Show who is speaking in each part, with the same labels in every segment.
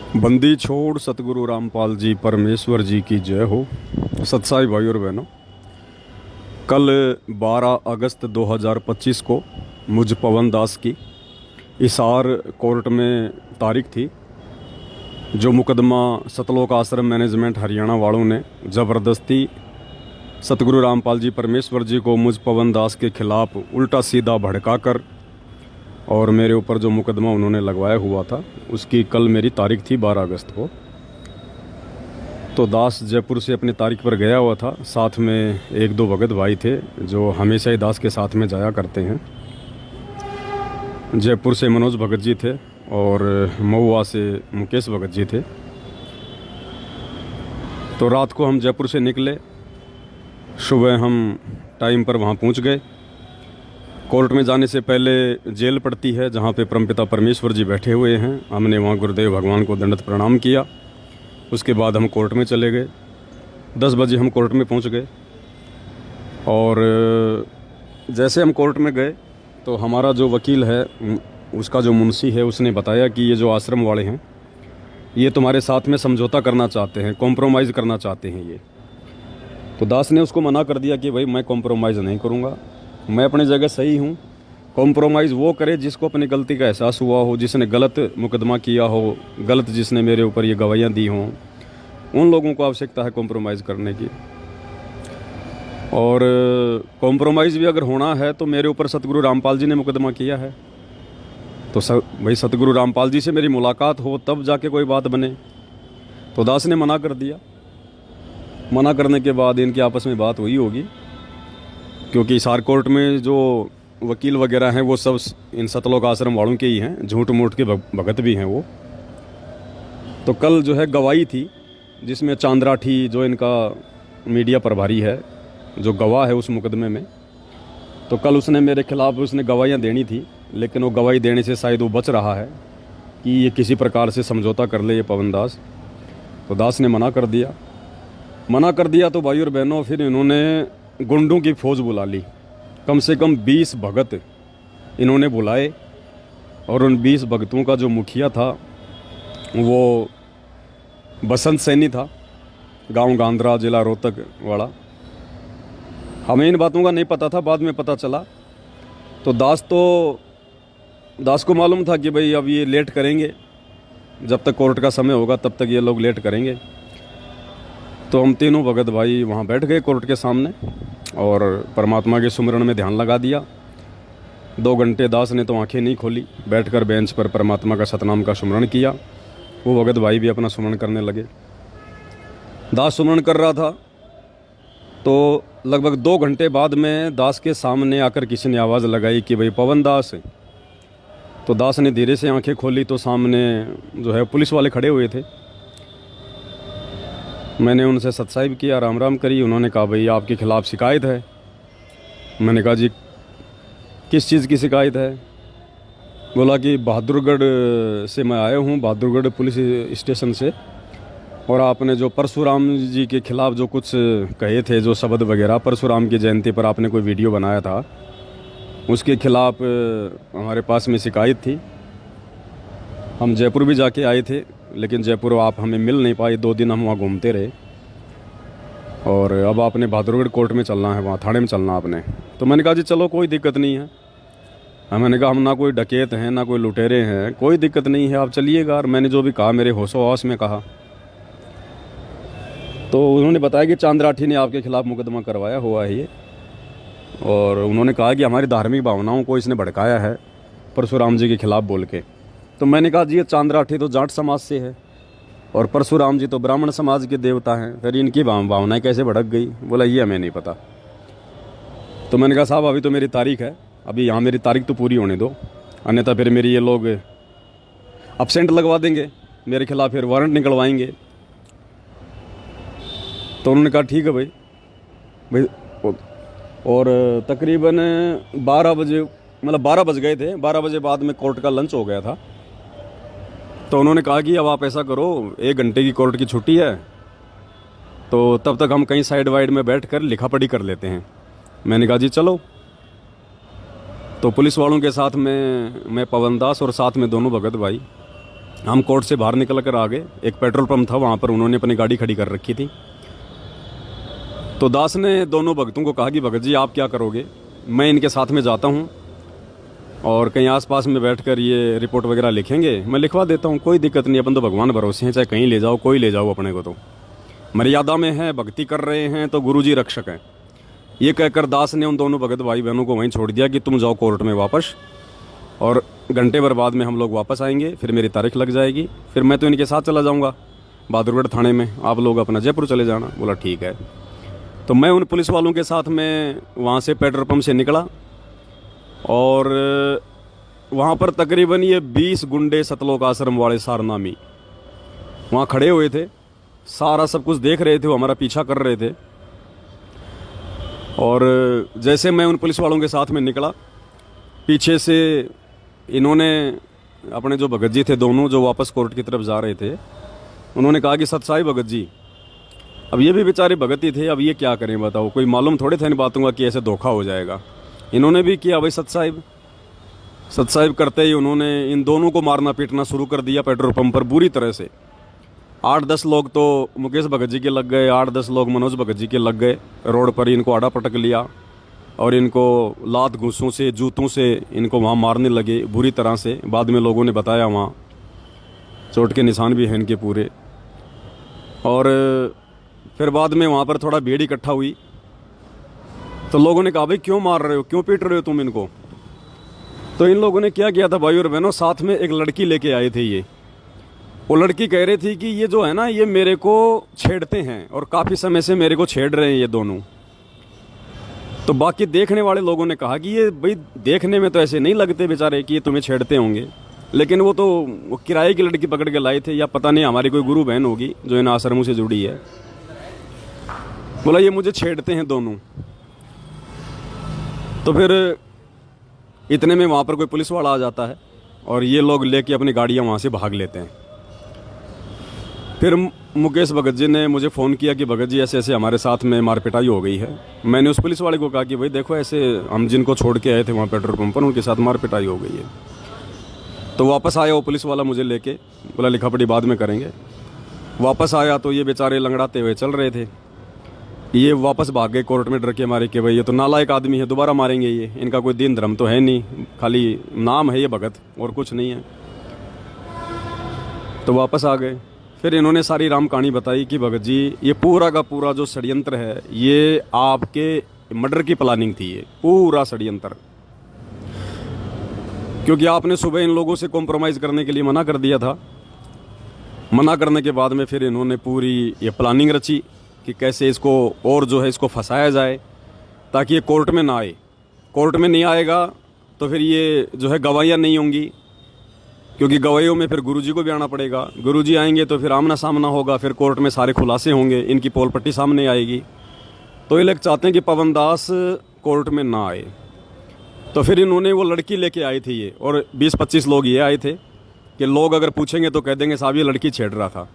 Speaker 1: बंदी छोड़ सतगुरु रामपाल जी परमेश्वर जी की जय हो। सत्साई भाई और बहनों, कल 12 अगस्त 2025 को मुझ पवन दास की हिसार कोर्ट में तारीख थी। जो मुकदमा सतलोक आश्रम मैनेजमेंट हरियाणा वालों ने ज़बरदस्ती सतगुरु रामपाल जी परमेश्वर जी को मुझ पवन दास के खिलाफ उल्टा सीधा भड़काकर और मेरे ऊपर जो मुकदमा उन्होंने लगवाया हुआ था, उसकी कल मेरी तारीख थी 12 अगस्त को। तो दास जयपुर से अपनी तारीख पर गया हुआ था। साथ में एक दो भगत भाई थे जो हमेशा ही दास के साथ में जाया करते हैं। जयपुर से मनोज भगत जी थे और महुआ से मुकेश भगत जी थे। तो रात को हम जयपुर से निकले, सुबह हम टाइम पर वहाँ पहुँच गए। कोर्ट में जाने से पहले जेल पड़ती है जहाँ पे परमपिता परमेश्वर जी बैठे हुए हैं। हमने वहाँ गुरुदेव भगवान को दंडवत प्रणाम किया। उसके बाद हम कोर्ट में चले गए। 10 बजे हम कोर्ट में पहुँच गए और जैसे हम कोर्ट में गए तो हमारा जो वकील है, उसका जो मुंशी है, उसने बताया कि ये जो आश्रम वाले हैं ये तुम्हारे साथ में समझौता करना चाहते हैं, कॉम्प्रोमाइज़ करना चाहते हैं ये। तो दास ने उसको मना कर दिया कि भाई मैं कॉम्प्रोमाइज़ नहीं करूँगा, मैं अपनी जगह सही हूँ। कॉम्प्रोमाइज़ वो करे जिसको अपनी गलती का एहसास हुआ हो, जिसने गलत मुकदमा किया हो, गलत जिसने मेरे ऊपर ये गवाहियाँ दी हों, उन लोगों को आवश्यकता है कॉम्प्रोमाइज़ करने की। और कॉम्प्रोमाइज़ भी अगर होना है तो मेरे ऊपर सतगुरु रामपाल जी ने मुकदमा किया है, तो भाई सतगुरु रामपाल जी से मेरी मुलाकात हो तब जाके कोई बात बने। तो दास ने मना कर दिया। मना करने के बाद इनकी आपस में बात हुई होगी, क्योंकि हिसार कोर्ट में जो वकील वगैरह हैं वो सब इन सतलोक आश्रम वालों के ही हैं, झूठ मूठ के भगत भी हैं वो। तो कल जो है गवाही थी, जिसमें चांद्राठी जो इनका मीडिया प्रभारी है, जो गवाह है उस मुकदमे में, तो कल उसने मेरे खिलाफ उसने गवाहियाँ देनी थी, लेकिन वो गवाही देने से शायद वो बच रहा है कि ये किसी प्रकार से समझौता कर ले ये पवन दास। तो दास ने मना कर दिया। मना कर दिया तो भाई और बहनों, फिर इन्होंने गुंडों की फौज बुला ली। कम से कम 20 भगत इन्होंने बुलाए और उन 20 भगतों का जो मुखिया था वो बसंत सैनी था, गांव गांधरा, जिला रोहतक वाला। हमें इन बातों का नहीं पता था, बाद में पता चला। तो दास को मालूम था कि भाई अब ये लेट करेंगे, जब तक कोर्ट का समय होगा तब तक ये लोग लेट करेंगे। तो हम तीनों भगत भाई वहाँ बैठ गए कोर्ट के सामने और परमात्मा के सुमिरन में ध्यान लगा दिया। 2 घंटे दास ने तो आंखें नहीं खोली, बैठकर बेंच पर परमात्मा का सतनाम का सुमिरन किया। वो भगत भाई भी अपना सुमिरन करने लगे। दास सुमिरन कर रहा था तो लगभग 2 घंटे बाद में दास के सामने आकर किसी ने आवाज़ लगाई कि भाई पवन दास। तो दास ने धीरे से आंखें खोली तो सामने जो है पुलिस वाले खड़े हुए थे। मैंने उनसे सत्साहिब किया, राम राम करी। उन्होंने कहा भाई आपके ख़िलाफ़ शिकायत है। मैंने कहा जी किस चीज़ की शिकायत है? बोला कि बहादुरगढ़ से मैं आया हूँ, बहादुरगढ़ पुलिस स्टेशन से, और आपने जो परशुराम जी के ख़िलाफ़ जो कुछ कहे थे, जो शब्द वगैरह, परशुराम की जयंती पर आपने कोई वीडियो बनाया था, उसके ख़िलाफ़ हमारे पास में शिकायत थी। हम जयपुर भी जाके आए थे, लेकिन जयपुर आप हमें मिल नहीं पाए। 2 दिन हम वहाँ घूमते रहे और अब आपने बहादुरगढ़ कोर्ट में चलना है, वहाँ थाने में चलना आपने। तो मैंने कहा जी चलो कोई दिक्कत नहीं है। मैंने कहा हम ना कोई डकैत हैं ना कोई लुटेरे हैं, कोई दिक्कत नहीं है, आप चलिएगा। और मैंने जो भी कहा मेरे होशो हवास में कहा। तो उन्होंने बताया कि चांद्राठी ने आपके खिलाफ़ मुकदमा करवाया हुआ है ये, और उन्होंने कहा कि हमारी धार्मिक भावनाओं को इसने भड़काया है परशुराम जी के खिलाफ़ बोल के। तो मैंने कहा जी ये चांद्राठी तो जाट समाज से है और परशुराम जी तो ब्राह्मण समाज के देवता हैं, फिर इनकी भावनाएं कैसे भड़क गई? बोला ये हमें नहीं पता। तो मैंने कहा साहब अभी तो मेरी तारीख है, अभी यहाँ मेरी तारीख तो पूरी होने दो, अन्यथा फिर मेरी ये लोग अब्सेंट लगवा देंगे, मेरे खिलाफ़ फिर वारंट निकलवाएंगे। तो उन्होंने कहा ठीक है भाई। और तकरीबन 12 बजे, मतलब 12 बज गए थे, 12 बजे बाद में कोर्ट का लंच हो गया था। तो उन्होंने कहा कि अब आप ऐसा करो, 1 घंटे की कोर्ट की छुट्टी है, तो तब तक हम कहीं साइड वाइड में बैठ कर लिखा पढ़ी कर लेते हैं। मैंने कहा जी चलो। तो पुलिस वालों के साथ में मैं पवन दास और साथ में दोनों भगत भाई हम कोर्ट से बाहर निकल कर आ गए। एक पेट्रोल पंप था, वहाँ पर उन्होंने अपनी गाड़ी खड़ी कर रखी थी। तो दास ने दोनों भगतों को कहा कि भगत जी आप क्या करोगे, मैं इनके साथ में जाता हूँ और कहीं आसपास में बैठकर ये रिपोर्ट वगैरह लिखेंगे, मैं लिखवा देता हूँ, कोई दिक्कत नहीं, अपन तो भगवान भरोसे हैं, चाहे कहीं ले जाओ, कोई ले जाओ, अपने को तो मर्यादा में है, भक्ति कर रहे हैं तो गुरुजी रक्षक हैं। ये कहकर दास ने उन दोनों भगत भाई बहनों को वहीं छोड़ दिया कि तुम जाओ कोर्ट में वापस, और घंटे भर बाद में हम लोग वापस आएंगे, फिर मेरी तारीख लग जाएगी, फिर मैं तो इनके साथ चला जाऊँगा बहादुरगढ़ थाने में, आप लोग अपना जयपुर चले जाना। बोला ठीक है। तो मैं उन पुलिस वालों के साथ में वहाँ से पेट्रोल पंप से निकला और वहाँ पर तकरीबन ये 20 गुंडे सतलोक आश्रम वाले सारनामी वहाँ खड़े हुए थे, सारा सब कुछ देख रहे थे, वो हमारा पीछा कर रहे थे। और जैसे मैं उन पुलिस वालों के साथ में निकला, पीछे से इन्होंने अपने जो भगत जी थे दोनों, जो वापस कोर्ट की तरफ जा रहे थे, उन्होंने कहा कि सतसाई भगत जी, अब ये भी बेचारे भगत ही थे, अब ये क्या करें बताओ, कोई मालूम थोड़े था इन बातों का कि ऐसे धोखा हो जाएगा। इन्होंने भी किया भाई सतसाहिब करते ही उन्होंने इन दोनों को मारना पीटना शुरू कर दिया पेट्रोल पंप पर बुरी तरह से। 8-10 लोग तो मुकेश भगत जी के लग गए, 8-10 लोग मनोज भगत जी के लग गए। रोड पर इनको आड़ा पटक लिया और इनको लात घूंसों से, जूतों से इनको वहाँ मारने लगे बुरी तरह से। बाद में लोगों ने बताया वहाँ चोट के निशान भी हैं इनके पूरे। और फिर बाद में वहाँ पर थोड़ा भीड़ इकट्ठा हुई तो लोगों ने कहा भाई क्यों मार रहे हो, क्यों पीट रहे हो तुम इनको। तो इन लोगों ने क्या किया था भाई और बहनों, साथ में एक लड़की लेके आए थे। ये वो लड़की कह रही थी कि ये जो है ना, ये मेरे को छेड़ते हैं और काफ़ी समय से मेरे को छेड़ रहे हैं ये दोनों। तो बाकी देखने वाले लोगों ने कहा कि ये भाई देखने में तो ऐसे नहीं लगते बेचारे कि ये तुम्हें छेड़ते होंगे, लेकिन वो तो वो किराए की लड़की पकड़ के लाए थे, या पता नहीं हमारी कोई गुरु बहन होगी जो इन आश्रमों से जुड़ी है। बोला ये मुझे छेड़ते हैं दोनों। तो फिर इतने में वहाँ पर कोई पुलिस वाला आ जाता है और ये लोग लेके अपनी गाड़ियाँ वहाँ से भाग लेते हैं। फिर मुकेश भगत जी ने मुझे फ़ोन किया कि भगत जी ऐसे ऐसे हमारे साथ में मारपिटाई हो गई है। मैंने उस पुलिस वाले को कहा कि भाई देखो ऐसे हम जिनको छोड़ के आए थे वहाँ पेट्रोल पंप पर, उनके साथ मारपिटाई हो गई है। तो वापस आया वो पुलिस वाला मुझे लेके, बोला लिखा पढ़ी बाद में करेंगे। वापस आया तो ये बेचारे लंगड़ाते हुए चल रहे थे। ये वापस भाग गए कोर्ट में डर के मारे कि भाई ये तो नालायक आदमी है, दोबारा मारेंगे, ये इनका कोई दीन धर्म तो है नहीं, खाली नाम है ये भगत और कुछ नहीं है। तो वापस आ गए। फिर इन्होंने सारी राम कहानी बताई कि भगत जी ये पूरा का पूरा जो षड्यंत्र है, ये आपके मर्डर की प्लानिंग थी, ये पूरा षड्यंत्र, क्योंकि आपने सुबह इन लोगों से कॉम्प्रोमाइज़ करने के लिए मना कर दिया था। मना करने के बाद में फिर इन्होंने पूरी ये प्लानिंग रची कि कैसे इसको और जो है इसको फंसाया जाए ताकि ये कोर्ट में ना आए। कोर्ट में नहीं आएगा तो फिर ये जो है गवाहियाँ नहीं होंगी, क्योंकि गवाहियों में फिर गुरुजी को भी आना पड़ेगा। गुरुजी आएंगे तो फिर आमना सामना होगा, फिर कोर्ट में सारे खुलासे होंगे, इनकी पोल पट्टी सामने आएगी। तो ये लोग चाहते हैं कि पवन दास कोर्ट में ना आए। तो फिर इन्होंने वो लड़की लेके आई थी ये, और 20-25 लोग ये आए थे कि लोग अगर पूछेंगे तो कह देंगे साहब ये लड़की छेड़ रहा था,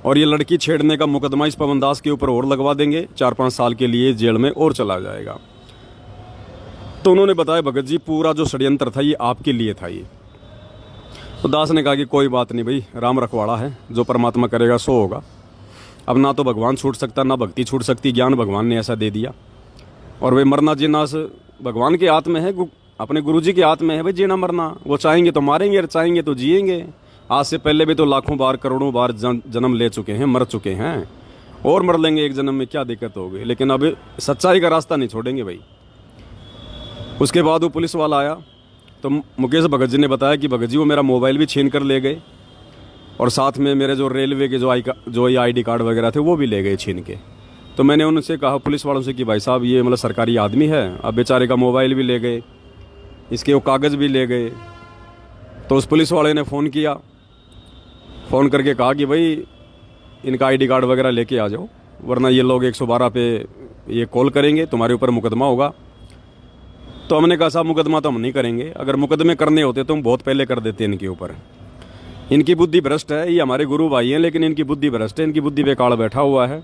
Speaker 1: और ये लड़की छेड़ने का मुकदमा इस पवन दास के ऊपर और लगवा देंगे, 4-5 साल के लिए जेल में और चला जाएगा। तो उन्होंने बताया भगत जी पूरा जो षड्यंत्र था ये आपके लिए था ये। तो दास ने कहा कि कोई बात नहीं भाई, राम रखवाड़ा है, जो परमात्मा करेगा सो होगा। अब ना तो भगवान छूट सकता ना भक्ति छूट सकती, ज्ञान भगवान ने ऐसा दे दिया। और वे मरना जीना भगवान के हाथ में है, अपने गुरुजी के हाथ में है भाई जीना मरना। वो चाहेंगे तो मारेंगे और चाहेंगे तो जिएंगे। आज से पहले भी तो लाखों बार करोड़ों बार जन्म ले चुके हैं, मर चुके हैं, और मर लेंगे एक जन्म में, क्या दिक्कत होगी। लेकिन अब सच्चाई का रास्ता नहीं छोड़ेंगे भाई। उसके बाद वो पुलिस वाला आया तो मुकेश भगत जी ने बताया कि भगत जी वो मेरा मोबाइल भी छीन कर ले गए, और साथ में मेरे जो रेलवे के जो ये ID कार्ड वगैरह थे वो भी ले गए छीन के। तो मैंने उनसे कहा पुलिस वालों से कि भाई साहब ये मतलब सरकारी आदमी है, अब बेचारे का मोबाइल भी ले गए, इसके वो कागज़ भी ले गए। तो उस पुलिस वाले ने फ़ोन किया, फ़ोन करके कहा कि भाई इनका ID कार्ड वगैरह लेके आ जाओ, वरना ये लोग 112 पे ये कॉल करेंगे, तुम्हारे ऊपर मुकदमा होगा। तो हमने कहा साहब मुकदमा तो हम नहीं करेंगे, अगर मुकदमे करने होते तो हम बहुत पहले कर देते इनके ऊपर। इनकी बुद्धि भ्रष्ट है, ये हमारे गुरु भाई हैं लेकिन इनकी बुद्धि भ्रष्ट है, इनकी बुद्धि बेकार बैठा हुआ है।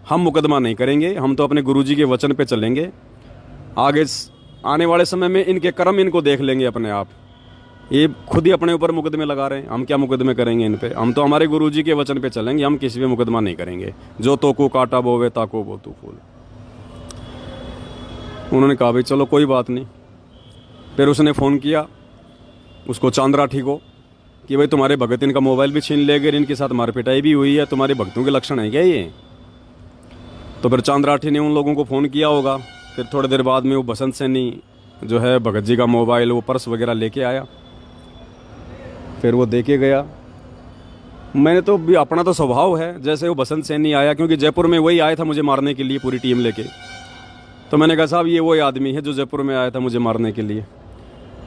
Speaker 1: हम मुकदमा नहीं करेंगे, हम तो अपने गुरुजी के वचन पे चलेंगे। आगे आने वाले समय में इनके कर्म इनको देख लेंगे अपने आप। ये खुद ही अपने ऊपर मुकदमे लगा रहे हैं। हम क्या मुकदमे करेंगे इन पे? हम तो हमारे गुरुजी के वचन पे चलेंगे, हम किसी पे मुकदमा नहीं करेंगे। जो तो को काटा बोवे ताको बो तू फूल। उन्होंने कहा भाई चलो कोई बात नहीं। फिर उसने फ़ोन किया उसको चांदराठी को कि भाई तुम्हारे भगत इनका मोबाइल भी छीन ले गए, इनके साथ मारपिटाई भी हुई है, तुम्हारे भक्तों के लक्षण है क्या ये? तो फिर चांदराठी ने उन लोगों को फ़ोन किया होगा। फिर थोड़ी देर बाद में वो बसंत सैनी जो है भगत जी का मोबाइल, वो पर्स वगैरह लेके आया। फिर वो देके गया। मैंने तो भी अपना तो स्वभाव है, जैसे वो बसंत सैनी आया, क्योंकि जयपुर में वही आया था मुझे मारने के लिए पूरी टीम लेके। तो मैंने कहा साहब ये वही आदमी है जो जयपुर में आया था मुझे मारने के लिए।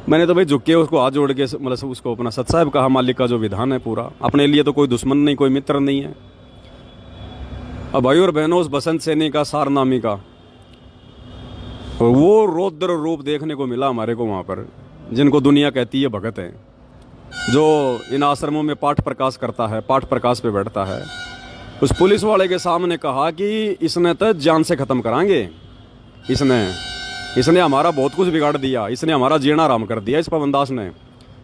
Speaker 1: मैंने तो भाई झुक के उसको हाथ जोड़ के मतलब उसको अपना सत साहब कहा, मालिक का जो विधान है पूरा, अपने लिए तो कोई दुश्मन नहीं, कोई मित्र नहीं है। अब भाई और बहनों, उस बसंत सैनी का, सारनामी का, और वो रौद्र रूप देखने को मिला हमारे को वहाँ पर, जिनको दुनिया कहती है भगत है, जो इन आश्रमों में पाठ प्रकाश करता है, पाठ प्रकाश पे बैठता है। उस पुलिस वाले के सामने कहा कि इसने तो जान से ख़त्म करांगे, इसने हमारा बहुत कुछ बिगाड़ दिया, इसने हमारा जीना आराम कर दिया, इस पवन दास ने,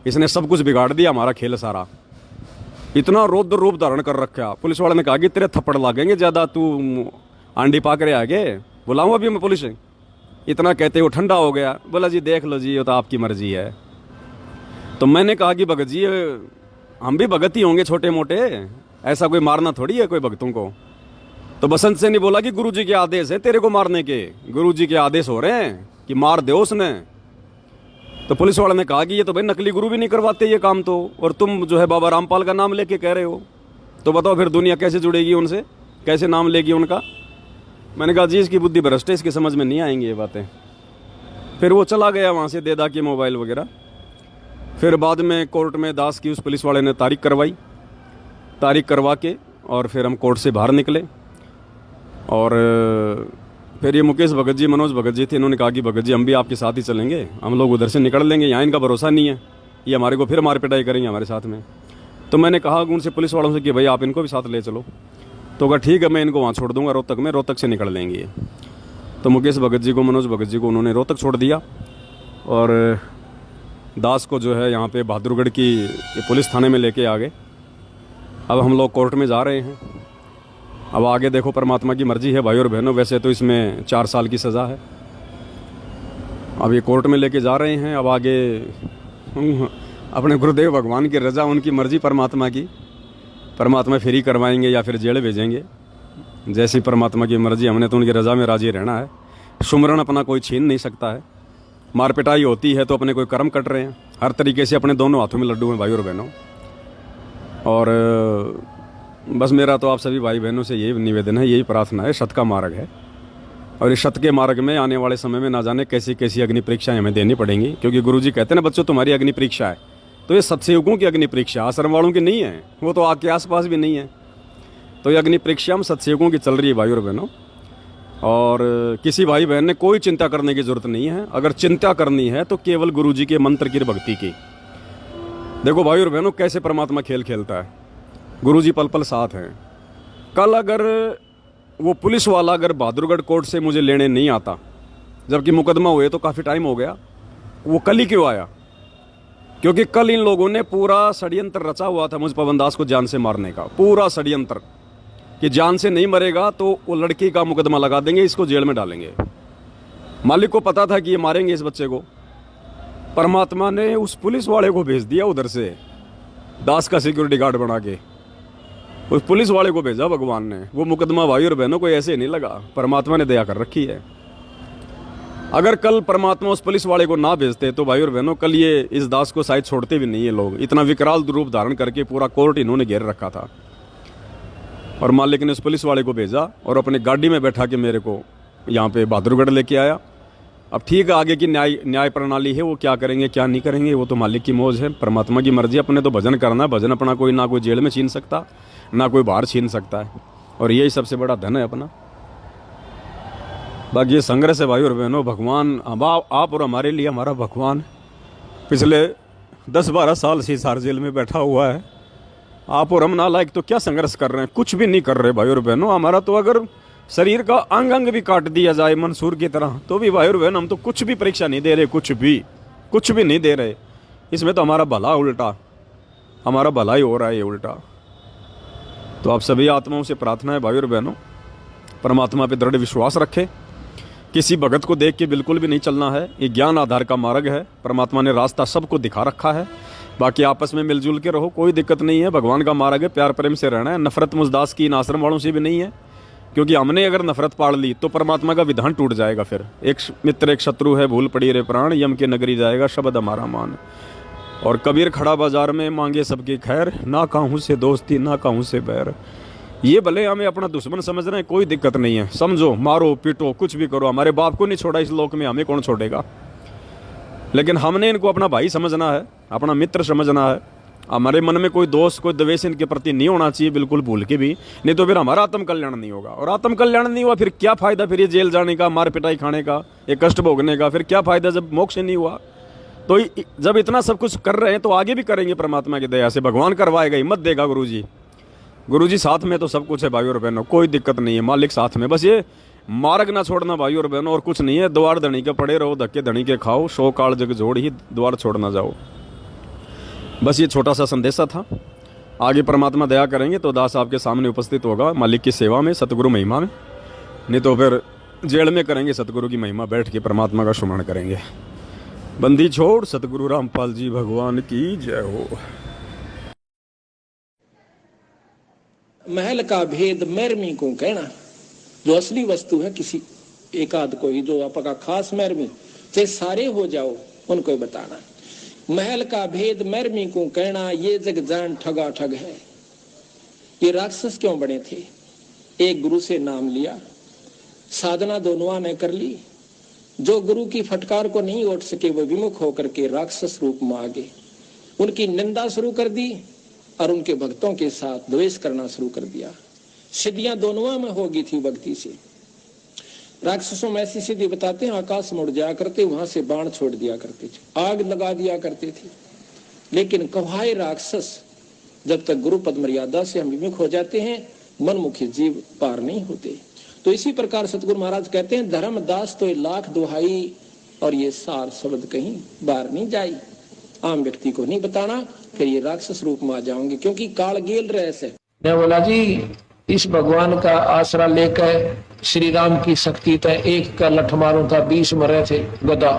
Speaker 1: इसने सब कुछ बिगाड़ दिया, हमारा खेल सारा। इतना रौद्र रूप धारण कर रखा। पुलिस वाले ने कहा कि तेरे थप्पड़ लागेंगे ज़्यादा, तू आंडी पाक रहे आगे, बुलाऊँ अभी मैं पुलिस? इतना कहते हुए ठंडा हो गया। बोला जी देख लो जी, ये तो आपकी मर्जी है। तो मैंने कहा कि भगत जी हम भी भगत ही होंगे छोटे मोटे, ऐसा कोई मारना थोड़ी है कोई भगतों को। तो बसंत से नहीं बोला कि गुरुजी के आदेश है तेरे को मारने के, गुरुजी के आदेश हो रहे हैं कि मार दे उसने। तो पुलिस वाले ने कहा कि ये तो भाई नकली गुरु भी नहीं करवाते ये काम तो, और तुम जो है बाबा रामपाल का नाम लेके कह रहे हो, तो बताओ फिर दुनिया कैसे जुड़ेगी उनसे, कैसे नाम लेगी उनका? मैंने कहा जी इसकी बुद्धि भ्रष्ट है, इसकी समझ में नहीं आएंगी ये बातें। फिर वो चला गया वहाँ से, दे दा के मोबाइल वगैरह। फिर बाद में कोर्ट में दास की उस पुलिस वाले ने तारीख करवाई, तारीख करवा के और फिर हम कोर्ट से बाहर निकले। और फिर ये मुकेश भगत जी, मनोज भगत जी थे, इन्होंने कहा कि भगत जी हम भी आपके साथ ही चलेंगे, हम लोग उधर से निकल लेंगे, यहाँ इनका भरोसा नहीं है, ये हमारे को फिर मार पिटाई करेंगे हमारे साथ में। तो मैंने कहा उनसे, पुलिस वालों से कि भाई आप इनको भी साथ ले चलो। तो कहा ठीक है मैं इनको वहाँ छोड़ दूँगा रोहतक में, रोहतक से निकल लेंगे। तो मुकेश भगत जी को, मनोज भगत जी को उन्होंने रोहतक छोड़ दिया, और दास को जो है यहाँ पे बहादुरगढ़ की पुलिस थाने में लेके आ गए। अब हम लोग कोर्ट में जा रहे हैं। अब आगे देखो परमात्मा की मर्जी है भाई और बहनों। वैसे तो इसमें 4 साल की सज़ा है। अब ये कोर्ट में लेके जा रहे हैं। अब आगे अपने गुरुदेव भगवान की रज़ा, उनकी मर्जी परमात्मा की, परमात्मा फ्री करवाएंगे या फिर जेल भेजेंगे, जैसी परमात्मा की मर्जी। हमने तो उनकी रज़ा में राजी रहना है। सुमरन अपना कोई छीन नहीं सकता है। मार पिटाई होती है तो अपने कोई कर्म कट रहे हैं। हर तरीके से अपने दोनों हाथों में लड्डू हैं भाई और बहनों। और बस मेरा तो आप सभी भाई बहनों से यही निवेदन है, यही प्रार्थना है। सत का मार्ग है, और इस सत के मार्ग में आने वाले समय में ना जाने कैसी कैसी अग्नि परीक्षाएं हमें देनी पड़ेंगी, क्योंकि गुरुजी कहते हैं ना बच्चों तुम्हारी अग्नि परीक्षा है। तो ये सत्सयुगों की अग्नि परीक्षा, आश्रम वालों की नहीं है, वो तो आपके आसपास भी नहीं है। तो ये अग्नि परीक्षा हम सत्सयुगों की चल रही है भाई और बहनों। और किसी भाई बहन ने कोई चिंता करने की ज़रूरत नहीं है। अगर चिंता करनी है तो केवल गुरुजी के मंत्र की भक्ति की। देखो भाई और बहनों कैसे परमात्मा खेल खेलता है। गुरुजी पल पल साथ हैं। कल अगर वो पुलिस वाला अगर बहादुरगढ़ कोर्ट से मुझे लेने नहीं आता, जबकि मुकदमा हुए तो काफ़ी टाइम हो गया, वो कल ही क्यों आया? क्योंकि कल इन लोगों ने पूरा षड्यंत्र रचा हुआ था मुझ पवन दास को जान से मारने का। पूरा षड्यंत्र कि जान से नहीं मरेगा तो वो लड़की का मुकदमा लगा देंगे, इसको जेल में डालेंगे। मालिक को पता था कि ये मारेंगे इस बच्चे को। परमात्मा ने उस पुलिस वाले को भेज दिया उधर से, दास का सिक्योरिटी गार्ड बना के उस पुलिस वाले को भेजा भगवान ने। वो मुकदमा भाई और बहनों को ऐसे नहीं लगा, परमात्मा ने दया कर रखी है। अगर कल परमात्मा उस पुलिस वाले को ना भेजते तो भाई और बहनों कल ये इस दास को शायद छोड़ते भी नहीं है लोग। इतना विकराल रूप धारण करके पूरा कोर्ट इन्होंने घेर रखा था। और मालिक ने उस पुलिस वाले को भेजा और अपने गाड़ी में बैठा के मेरे को यहाँ पे बहादुरगढ़ लेके आया। अब ठीक है, आगे की न्याय प्रणाली है, वो क्या करेंगे क्या नहीं करेंगे वो तो मालिक की मौज है, परमात्मा की मर्जी। अपने तो भजन करना है। भजन अपना कोई ना कोई जेल में छीन सकता, ना कोई बाहर छीन सकता है, और यही सबसे बड़ा धन है अपना। बाकी ये संघर्ष है भाई और बहनों। भगवान आप और हमारे लिए हमारा भगवान पिछले 10-12 साल से हिसार जेल में बैठा हुआ है। आप और हम नालायक तो क्या संघर्ष कर रहे हैं? कुछ भी नहीं कर रहे भाई और बहनों। हमारा तो अगर शरीर का अंग अंग भी काट दिया जाए मंसूर की तरह तो भी भाई और बहन हम तो कुछ भी परीक्षा नहीं दे रहे, कुछ भी नहीं दे रहे। इसमें तो हमारा भला उल्टा, हमारा भला ही हो रहा है ये उल्टा। तो आप सभी आत्माओं से प्रार्थना है भाई और बहनों, परमात्मा पे दृढ़ विश्वास रखें। किसी भगत को देख के बिल्कुल भी नहीं चलना है। ये ज्ञान आधार का मार्ग है, परमात्मा ने रास्ता सबको दिखा रखा है। बाकी आपस में मिलजुल के रहो, कोई दिक्कत नहीं है। भगवान का मार्ग है, प्यार प्रेम से रहना है। नफरत मुजदास की इन आश्रम वालों से भी नहीं है, क्योंकि हमने अगर नफरत पाड़ ली तो परमात्मा का विधान टूट जाएगा। फिर एक मित्र एक शत्रु है, भूल पड़ी रे प्राण, यम के नगरी जाएगा शब्द हमारा मान। और कबीर खड़ा बाजार में मांगे सबकी खैर, ना कहूँ से दोस्ती ना कहूँ से बैर। ये भले हमें अपना दुश्मन समझ रहे हैं, कोई दिक्कत नहीं है, समझो, मारो पीटो कुछ भी करो, हमारे बाप को नहीं छोड़ा इस लोक में, हमें कौन छोड़ेगा। लेकिन हमने इनको अपना भाई समझना है, अपना मित्र समझना है। हमारे मन में कोई दोष कोई द्वेष इनके प्रति नहीं होना चाहिए, बिल्कुल भूल के भी, नहीं तो फिर हमारा आत्म कल्याण नहीं होगा। और आत्म कल्याण नहीं हुआ फिर क्या फायदा, फिर ये जेल जाने का, मार पिटाई खाने का, ये कष्ट भोगने का, फिर क्या फायदा जब मोक्ष नहीं हुआ। तो जब इतना सब कुछ कर रहे हैं तो आगे भी करेंगे परमात्मा की दया से, भगवान करवाएगा, हिम्मत देगा गुरु जी साथ में तो सब कुछ है भाई और बहनों, कोई दिक्कत नहीं है, मालिक साथ में। बस ये मार्ग ना छोड़ना भाई और बहनों, और कुछ नहीं है। द्वार धनी के पड़े रहो, धक्के धनी के खाओ, शो काल जग जोड़ ही द्वार छोड़ ना जाओ। बस ये छोटा सा संदेशा था। आगे परमात्मा दया करेंगे तो दास आपके सामने उपस्थित होगा मालिक की सेवा में, सतगुरु महिमा में, नहीं तो फिर जेल में करेंगे सतगुरु की महिमा, बैठ के परमात्मा का सुमरण करेंगे। बंदी छोड़ सतगुरु रामपाल जी भगवान की जय हो।
Speaker 2: महल का भेद मैरमी को कहना, जो असली वस्तु है किसी एक आध को ही, जो आपका खास मैरमी, चाहे सारे हो जाओ उनको बताना। महल का भेद मैरमी को कहना, ये जग जान ठगा ठग है। ये राक्षस क्यों बने थे? एक गुरु से नाम लिया, साधना दोनों ने कर ली। जो गुरु की फटकार को नहीं उठ सके वो विमुख होकर के राक्षस रूप में आ गए। उनकी निंदा शुरू कर दी और उनके भक्तों के साथ द्वेष करना शुरू कर दिया। सिद्धियां दोनों में होगी थी भक्ति से। राक्षसों में ऐसी सिद्धि बताते हैं, आकाश में उड़ जाया करते, वहां से बाण छोड़ दिया करते थे, आग लगा दिया करते थे। लेकिन कवाए राक्षस जब तक गुरु पद मर्यादा से हम विमुख हो जाते हैं, मनमुखी जीव पार नहीं होते। तो इसी प्रकार सतगुरु महाराज कहते हैं, धर्मदास तो लाख दुहाई और ये सार शब्द कहीं बाहर नहीं जाई। आम व्यक्ति को नहीं बताना, फिर ये राक्षस रूप में आ जाओगे, क्योंकि काल गेल रहे से।
Speaker 3: ने बोला जी, इस भगवान का आसरा लेकर श्री राम की शक्ति तय एक का लठ मारू था, 20 मरे थे गदा।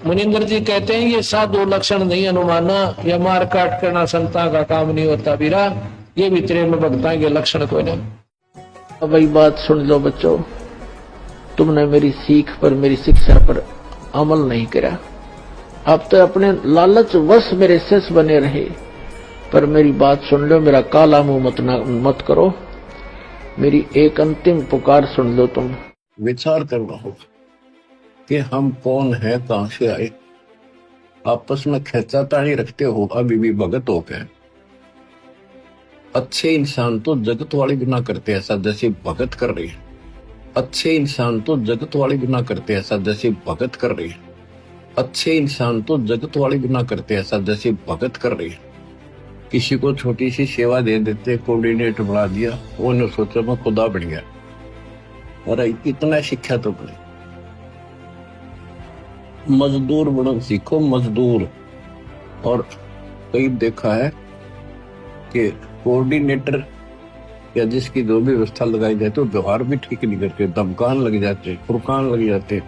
Speaker 3: मुनिंदर जी कहते हैं ये साधु लक्षण नहीं अनुमाना, या मार काट करना संता का काम नहीं होता बीरा, ये भी तेरे में भगता के लक्षण कोई नहीं। अब वही बात सुन लो बच्चों, तुमने मेरी सीख पर मेरी शिक्षा पर अमल नहीं करा, अब तो अपने लालच वश मेरे शिष्य बने रहे। पर मेरी बात सुन लो, मेरा काला मुंह मत करो, मेरी एक अंतिम पुकार सुन लो। तुम
Speaker 4: विचार करना होगा कि हम कौन है, कहां से आए। आपस में खेचातानी रखते हो अभी भी भगत हो गए। अच्छे इंसान तो जगत वाले बिना करते ऐसा जैसे भगत कर रही है। अच्छे इंसान तो जगत वाले बिना करते ऐसा जैसे भगत कर रही है। अच्छे इंसान तो जगत वाले बिना करते ऐसा जैसे भगत कर रही है। किसी को छोटी सी सेवा दे देते, कोऑर्डिनेटर बना दिया, उन्होंने सोचा मैं खुदा बन गया। और इतना शिक्षा तो बने, मजदूर बनो सीखो, मजदूर। और कई देखा है कि कोऑर्डिनेटर या जिसकी जो भी व्यवस्था लगाई जाए तो व्यवहार भी ठीक नहीं करते, धमकान लग जाते, फुरकान लग जाते।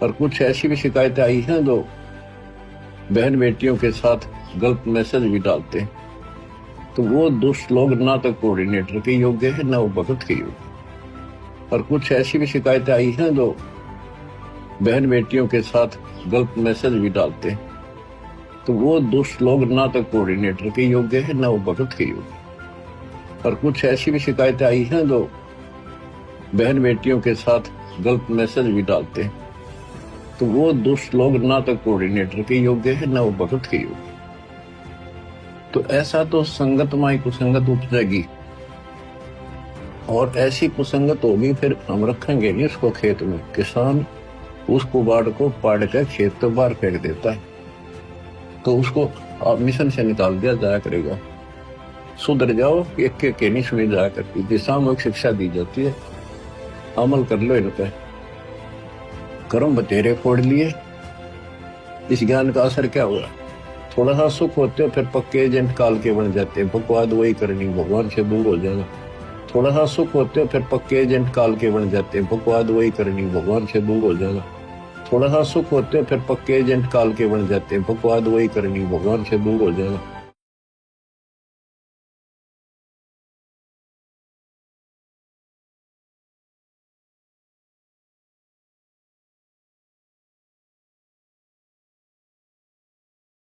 Speaker 4: और कुछ ऐसी भी शिकायतें आई हैं जो बहन बेटियों के साथ गलत मैसेज भी डालते हैं। तो वो दुष्ट लोग ना तो कोऑर्डिनेटर के योग्य है ना वो भगत के योग्य। और कुछ ऐसी भी शिकायतें आई हैं जो बहन बेटियों के साथ गलत मैसेज भी डालते हैं। तो वो दुष्ट लोग ना तो कोऑर्डिनेटर के योग्य है ना वो भगत के योग्य। और कुछ ऐसी भी शिकायतें आई हैं जो बहन बेटियों के साथ गलत मैसेज भी डालते हैं। तो वो दुष्ट लोग ना तो कोऑर्डिनेटर के योग्य है ना वो भगत के योग्य। तो ऐसा तो संगत माई कुसंगत उपजेगी, और ऐसी कुसंगत होगी फिर हम रखेंगे नहीं उसको खेत में। किसान उस कुबाड़ को पाड़ कर खेत तो बाहर फेंक देता है, तो उसको आप मिशन से निकाल दिया जाया करेगा। सुधर जाओ, एक के नहीं सुनी जाया करती, दिशामूलक शिक्षा दी जाती है, अमल कर लो इन पे। कर्म बतेरे फोड़ लिए, इस ज्ञान का असर क्या हुआ? थोड़ा सा सुख होते हो फिर पक्के एजेंट काल के बन जाते हैं, बकवाद वही करनी, भगवान से दूर हो जाना। थोड़ा सा सुख होते हो फिर पक्के एजेंट काल के बन जाते हैं, बकवाद वही करनी, भगवान से दूर हो जाना। थोड़ा सा सुख होते हो फिर पक्के एजेंट काल के बन जाते हैं, बकवाद वही करनी, भगवान से दूर हो जाना।